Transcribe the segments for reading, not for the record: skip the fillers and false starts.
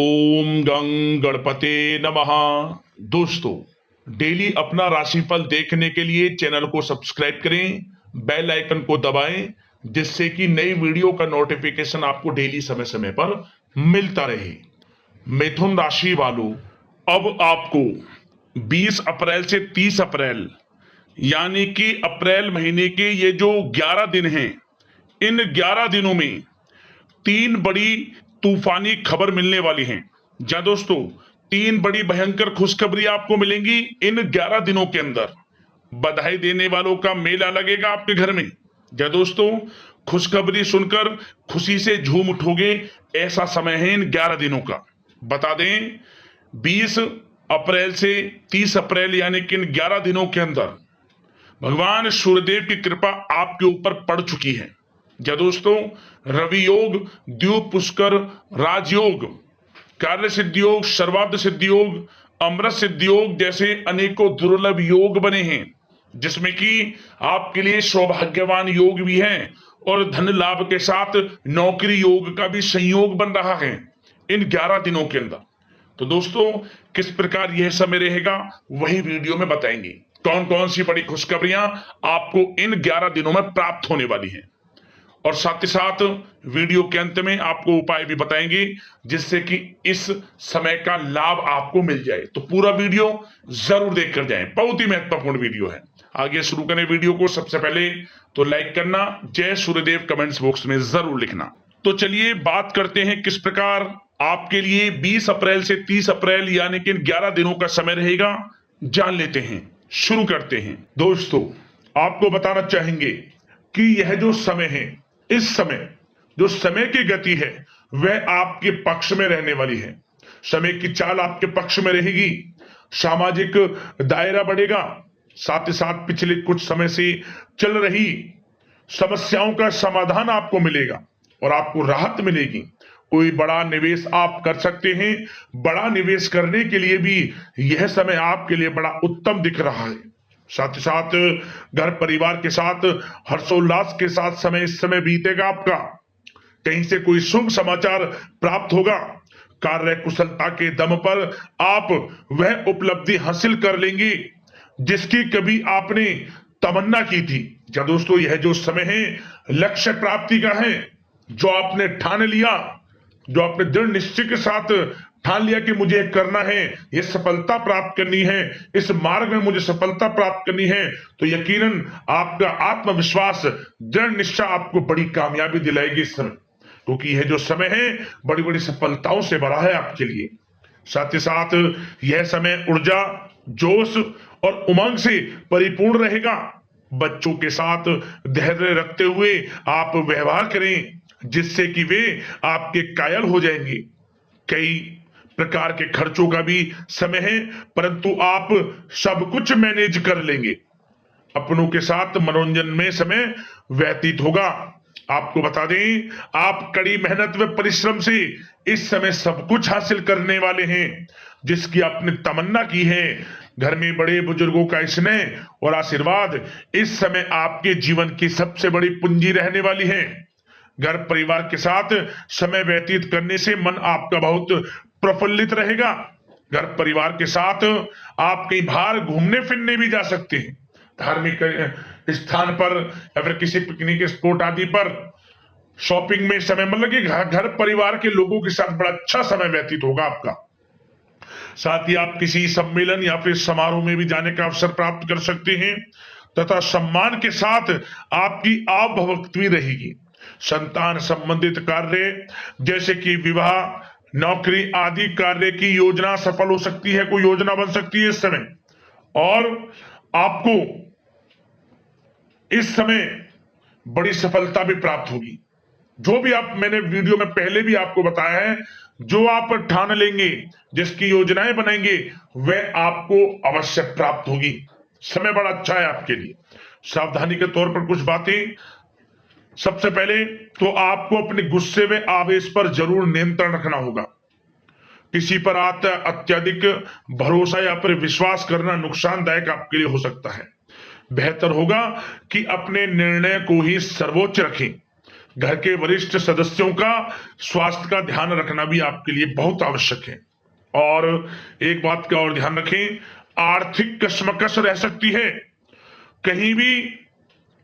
ओम गं गणपते नमः। दोस्तों, डेली अपना राशिफल देखने के लिए चैनल को सब्सक्राइब करें, बेल आइकन को दबाएं, जिससे कि नई वीडियो का नोटिफिकेशन आपको डेली समय समय पर मिलता रहे। मिथुन राशि वालों, अब आपको 20 अप्रैल से 30 अप्रैल यानी कि अप्रैल महीने के ये जो 11 दिन हैं, इन 11 दिनों में तीन बड़ी तूफानी खबर मिलने वाली हैं। जा दोस्तों, तीन बड़ी भयंकर खुशखबरी आपको मिलेंगी इन 11 दिनों के अंदर। बधाई देने वालों का मेला लगेगा आपके घर में। जा दोस्तों, खुशखबरी सुनकर खुशी से झूम उठोगे, ऐसा समय है इन 11 दिनों का। बता दें, 20 अप्रैल से 30 अप्रैल यानी कि इन 11 दिनों के अंदर भगवान सूर्यदेव की कृपा आपके ऊपर पड़ चुकी है। या दोस्तों, रवि योग, द्वीप पुष्कर, राजयोग, कार्य सिद्धि योग, सर्वार्थ सिद्धि योग, अमृत सिद्धि योग जैसे अनेकों दुर्लभ योग बने हैं, जिसमें कि आपके लिए सौभाग्यवान योग भी है और धन लाभ के साथ नौकरी योग का भी संयोग बन रहा है इन 11 दिनों के अंदर। तो दोस्तों, किस प्रकार यह समय रहेगा वही वीडियो में बताएंगे। कौन कौन सी बड़ी खुशखबरियां आपको इन 11 दिनों में प्राप्त होने वाली हैं, और साथ ही साथ वीडियो के अंत में आपको उपाय भी बताएंगे जिससे कि इस समय का लाभ आपको मिल जाए। तो पूरा वीडियो जरूर देख कर जाएं, बहुत ही महत्वपूर्ण वीडियो है। आगे शुरू करें वीडियो को। सबसे पहले तो लाइक करना, जय सूर्यदेव कमेंट्स बॉक्स में जरूर लिखना। तो चलिए बात करते हैं किस प्रकार आपके लिए 20 अप्रैल से 30 अप्रैल यानी कि 11 दिनों का समय रहेगा, जान लेते हैं। शुरू करते हैं। दोस्तों, आपको बताना चाहेंगे कि यह जो समय है, इस समय जो समय की गति है वह आपके पक्ष में रहने वाली है। समय की चाल आपके पक्ष में रहेगी, सामाजिक दायरा बढ़ेगा, साथ ही साथ पिछले कुछ समय से चल रही समस्याओं का समाधान आपको मिलेगा और आपको राहत मिलेगी। कोई बड़ा निवेश आप कर सकते हैं। बड़ा निवेश करने के लिए भी यह समय आपके लिए बड़ा उत्तम दिख रहा है। साथ ही साथ घर परिवार के साथ हर्षोल्लास के साथ समय इस समय बीतेगा आपका। कहीं से कोई शुभ समाचार प्राप्त होगा। कार्य कुशलता के दम पर आप वह उपलब्धि हासिल कर लेंगे जिसकी कभी आपने तमन्ना की थी। क्या दोस्तों, यह जो समय है लक्ष्य प्राप्ति का है। जो आपने ठान लिया, जो आपने दृढ़ निश्चय के साथ ठान लिया कि मुझे करना है, ये सफलता प्राप्त करनी है, इस मार्ग में मुझे सफलता प्राप्त करनी है, तो यकीनन आपका आत्मविश्वास, दृढ़ निश्चय आपको बड़ी कामयाबी दिलाएगी इस समय, क्योंकि यह जो समय है बड़ी बड़ी सफलताओं से भरा है आपके लिए। साथ ही साथ यह समय ऊर्जा, जोश और उमंग से परिपूर्ण रहेगा। बच्चों के साथ धैर्य रखते हुए आप व्यवहार करें जिससे कि वे आपके कायल हो जाएंगे। कई प्रकार के खर्चों का भी समय है, परंतु आप सब कुछ मैनेज कर लेंगे। अपनों के साथ मनोरंजन में समय व्यतीत होगा। आपको बता दें, आप कड़ी मेहनत व परिश्रम से इस समय सब कुछ हासिल करने वाले हैं जिसकी आपने तमन्ना की है। घर में बड़े बुजुर्गों का स्नेह और आशीर्वाद इस समय आपके जीवन की सबसे बड़ी पूंजी रहने वाली है। घर परिवार के साथ समय व्यतीत करने से मन आपका बहुत प्रफुल्लित रहेगा। घर परिवार के साथ आप कहीं बाहर घूमने फिरने भी जा सकते हैं, धार्मिक स्थान पर या फिर किसी पिकनिक स्पॉट आदि पर, शॉपिंग में समय, मतलब कि घर परिवार के लोगों के साथ बड़ा अच्छा समय व्यतीत होगा आपका। साथ ही आप किसी सम्मेलन या फिर समारोह में भी जाने का अवसर प्राप्त कर सकते हैं तथा सम्मान के साथ आपकी आवभगत भी रहेगी। संतान संबंधित कार्य जैसे कि विवाह, नौकरी आदि कार्य की योजना सफल हो सकती है, कोई योजना बन सकती है इस समय, और आपको इस समय बड़ी सफलता भी प्राप्त होगी। जो भी आप, मैंने वीडियो में पहले भी आपको बताया है, जो आप ठान लेंगे, जिसकी योजनाएं बनाएंगे, वह आपको अवश्य प्राप्त होगी। समय बड़ा अच्छा है आपके लिए। सावधानी के तौर पर कुछ बातें। सबसे पहले तो आपको अपने गुस्से व आवेश पर जरूर नियंत्रण रखना होगा। किसी पर अत्यधिक भरोसा या फिर विश्वास करना नुकसानदायक आपके लिए हो सकता है। बेहतर होगा कि अपने निर्णय को ही सर्वोच्च रखें। घर के वरिष्ठ सदस्यों का स्वास्थ्य का ध्यान रखना भी आपके लिए बहुत आवश्यक है। और एक बात का और ध्यान रखें, आर्थिक कशमकश रह सकती है। कहीं भी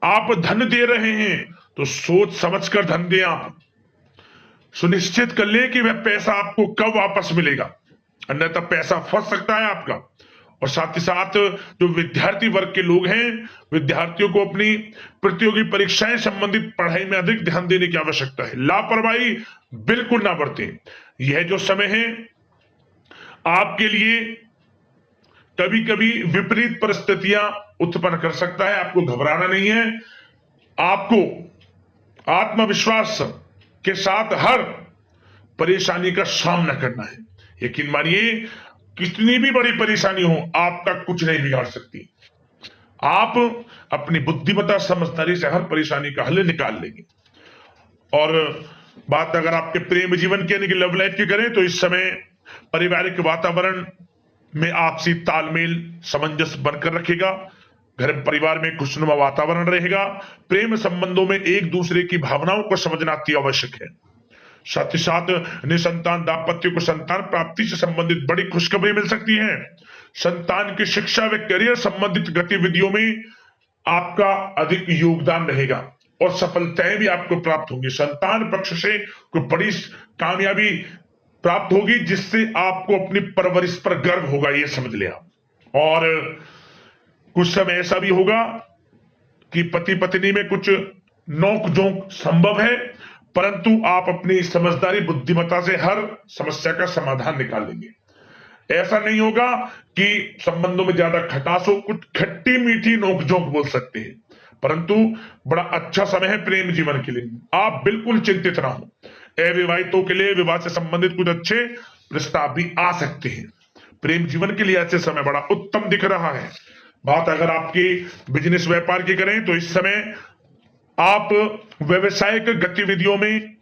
आप धन दे रहे हैं तो सोच समझकर धन दें। आप सुनिश्चित कर लें कि वह पैसा आपको कब वापस मिलेगा, अन्यथा पैसा फंस सकता है आपका। और साथ ही साथ जो विद्यार्थी वर्ग के लोग हैं, विद्यार्थियों को अपनी प्रतियोगी परीक्षाएं संबंधित पढ़ाई में अधिक ध्यान देने की आवश्यकता है। लापरवाही बिल्कुल ना बरतें। यह जो समय है आपके लिए कभी कभी विपरीत परिस्थितियां उत्पन्न कर सकता है, आपको घबराना नहीं है। आपको आत्मविश्वास के साथ हर परेशानी का सामना करना है। यकीन मानिए, कितनी भी बड़ी परेशानी हो आपका कुछ नहीं बिगाड़ सकती। आप अपनी बुद्धिमत्ता समझदारी से हर परेशानी का हल निकाल लेंगे। और बात अगर आपके प्रेम जीवन की यानी कि लव लाइफ की करें तो इस समय पारिवारिक वातावरण में आपसी तालमेल सामंजस्य बनकर रखेगा। घर परिवार में खुशनुमा वातावरण रहेगा। प्रेम संबंधों में एक दूसरे की भावनाओं को समझना अति आवश्यक है। साथ ही साथ निसंतान दाम्पत्य को संतान प्राप्ति से संबंधित बड़ी खुशखबरी मिल सकती है। संतान की शिक्षा व करियर संबंधित गतिविधियों में आपका अधिक योगदान रहेगा और सफलताएं भी आपको प्राप्त होंगी। संतान पक्ष से कोई बड़ी कामयाबी प्राप्त होगी जिससे आपको अपनी परवरिश पर गर्व होगा, ये समझ लिया। और कुछ समय ऐसा भी होगा कि पति पत्नी में कुछ नोक झोंक संभव है, परंतु आप अपनी समझदारी बुद्धिमत्ता से हर समस्या का समाधान निकाल लेंगे। ऐसा नहीं होगा कि संबंधों में ज्यादा खटास हो, कुछ खट्टी मीठी नोकझोंक बोल सकते हैं, परंतु बड़ा अच्छा समय है प्रेम जीवन के लिए। आप बिल्कुल चिंतित ना हो। अविवाहितों के लिए विवाह से संबंधित कुछ अच्छे प्रस्ताव भी आ सकते हैं। प्रेम जीवन के लिए ऐसे समय बड़ा उत्तम दिख रहा है। बात अगर आपकी बिजनेस व्यापार की करें तो इस समय आप व्यवसायिक गतिविधियों में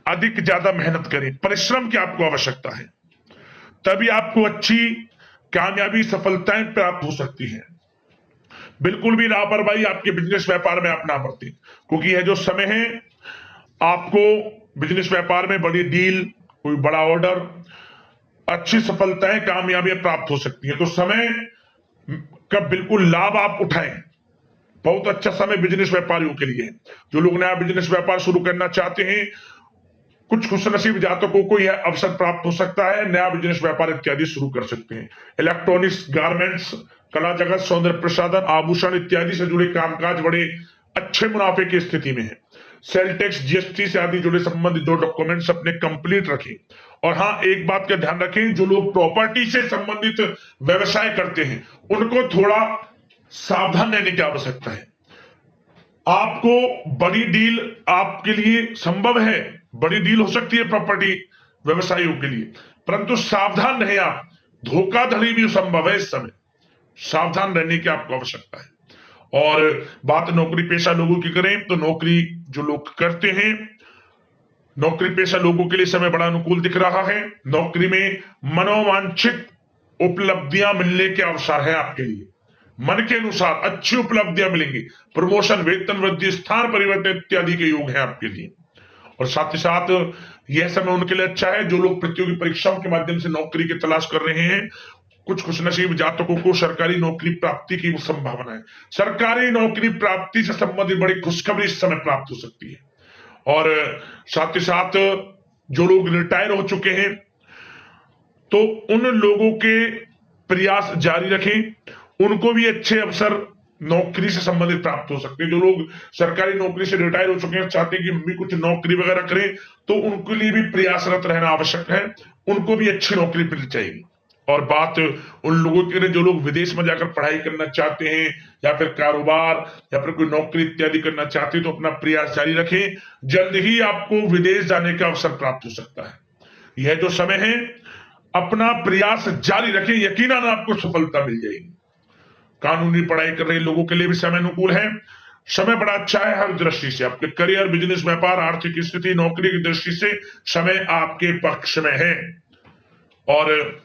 अधिक ज्यादा मेहनत करें, परिश्रम की आपको आवश्यकता है, तभी आपको अच्छी कामयाबी सफलताएं प्राप्त हो सकती है। बिल्कुल भी लापरवाही आपके बिजनेस व्यापार में आप ना बरतें, क्योंकि यह जो समय है आपको बिजनेस व्यापार में बड़ी डील, कोई बड़ा ऑर्डर, अच्छी सफलताएं कामयाबियां प्राप्त हो सकती है। तो समय का बिल्कुल लाभ आप उठाएं। बहुत अच्छा समय बिजनेस व्यापारियों के लिए है। जो लोग नया बिजनेस व्यापार शुरू करना चाहते हैं, कुछ खुशनसीब जातकों को यह अवसर प्राप्त हो सकता है, नया बिजनेस व्यापार इत्यादि शुरू कर सकते हैं। इलेक्ट्रॉनिक्स, गारमेंट्स, कला जगत, सौंदर्य प्रसाधन, आभूषण इत्यादि से जुड़े कामकाज बड़े अच्छे मुनाफे की स्थिति में है। सेल टैक्स, जीएसटी से आदि जुड़े संबंधित जो डॉक्यूमेंट्स अपने कंप्लीट रखें। और हाँ, एक बात का ध्यान रखें, जो लोग प्रॉपर्टी से संबंधित व्यवसाय करते हैं उनको थोड़ा सावधान रहने की आवश्यकता है। आपको बड़ी डील आपके लिए संभव है, बड़ी डील हो सकती है प्रॉपर्टी व्यवसायियों के लिए, परंतु सावधान रहे आप। धोखाधड़ी भी संभव है इस समय, सावधान रहने की आपको आवश्यकता है। और बात नौकरी पेशा लोगों की करें तो नौकरी जो लोग करते हैं, नौकरी पेशा लोगों के लिए समय बड़ा अनुकूल दिख रहा है। नौकरी में मनोवांछित उपलब्धियां मिलने के अवसर है आपके लिए। मन के अनुसार अच्छी उपलब्धियां मिलेंगी। प्रमोशन, वेतन वृद्धि, स्थान परिवर्तन इत्यादि के योग है आपके लिए। और साथ ही साथ यह समय उनके लिए अच्छा है जो लोग प्रतियोगी परीक्षाओं के माध्यम से नौकरी की तलाश कर रहे हैं। कुछ खुशनसीब जातकों को सरकारी नौकरी प्राप्ति की संभावना है। सरकारी नौकरी प्राप्ति से संबंधित बड़ी खुशखबरी इस समय प्राप्त हो सकती है। और साथ ही साथ जो लोग रिटायर हो चुके हैं तो उन लोगों के प्रयास जारी रखें, उनको भी अच्छे अवसर नौकरी से संबंधित प्राप्त हो सकते हैं। जो लोग सरकारी नौकरी से रिटायर हो चुके हैं, चाहते हैं कि हम भी कुछ नौकरी वगैरह करें, तो उनके लिए भी प्रयासरत रहना आवश्यक है, उनको भी अच्छी नौकरी मिल जाएगी। और बात उन लोगों के लिए जो लोग विदेश में जाकर पढ़ाई करना चाहते हैं या फिर कारोबार या फिर कोई नौकरी इत्यादि करना चाहते हैं तो अपना प्रयास जारी रखें, जल्द ही आपको विदेश जाने का अवसर प्राप्त हो सकता है। यह जो समय है अपना प्रयास जारी रखें, यकीनन आपको सफलता मिल जाएगी। कानूनी पढ़ाई कर रहे लोगों के लिए भी समय अनुकूल है। समय बड़ा अच्छा है हर दृष्टि से। आपके करियर, बिजनेस, व्यापार, आर्थिक स्थिति, नौकरी की दृष्टि से समय आपके पक्ष में है। और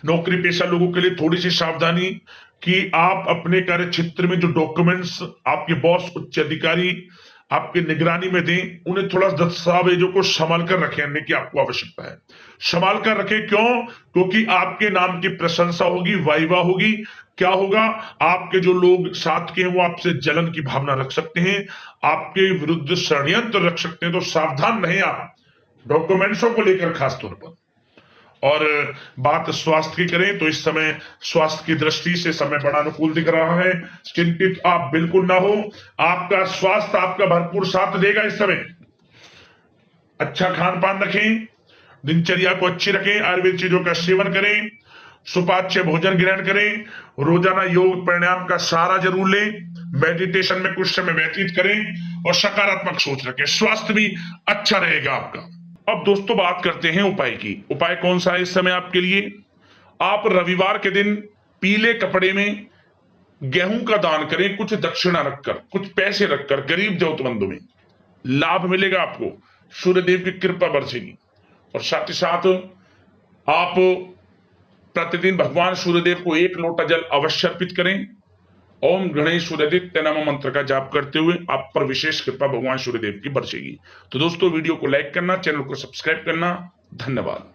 नौकरी पेशा लोगों के लिए थोड़ी सी सावधानी कि आप अपने कार्य क्षेत्र में जो डॉक्यूमेंट्स आपके बॉस, उच्च अधिकारी आपकी निगरानी में दें, उन्हें थोड़ा दस्तावेजों को संभाल कर रखने की आपको आवश्यकता है। संभाल कर रखें, क्यों? क्योंकि आपके नाम की प्रशंसा होगी, वाहवाही होगी। क्या होगा? आपके जो लोग साथ के हैं वो आपसे जलन की भावना रख सकते हैं, आपके विरुद्ध षड्यंत्र रख सकते हैं। तो सावधान रहें आप डॉक्यूमेंट्सों को लेकर खासतौर पर। और बात स्वास्थ्य की करें तो इस समय स्वास्थ्य की दृष्टि से समय बड़ा अनुकूल दिख रहा है। चिंतित आप बिल्कुल ना हो, आपका स्वास्थ्य आपका भरपूर साथ देगा इस समय। अच्छा खान पान रखें, दिनचर्या को अच्छी रखें, आयुर्वेद चीजों का सेवन करें, सुपाच्य भोजन ग्रहण करें, रोजाना योग प्राणायाम का सहारा जरूर लें, मेडिटेशन में कुछ समय व्यतीत करें और सकारात्मक सोच रखें। स्वास्थ्य भी अच्छा रहेगा आपका। अब दोस्तों बात करते हैं उपाय की। उपाय कौन सा है इस समय आपके लिए? आप रविवार के दिन पीले कपड़े में गेहूं का दान करें, कुछ दक्षिणा रखकर, कुछ पैसे रखकर गरीब जरूरतमंदों में। लाभ मिलेगा आपको, सूर्यदेव की कृपा बरसेगी। और साथ ही साथ आप प्रतिदिन भगवान सूर्यदेव को 1 लोटा जल अवश्य अर्पित करें। ओम गणेश सूर्यदित्य नमः मंत्र का जाप करते हुए आप पर विशेष कृपा भगवान सूर्यदेव की बरसेगी। तो दोस्तों वीडियो को लाइक करना, चैनल को सब्सक्राइब करना। धन्यवाद।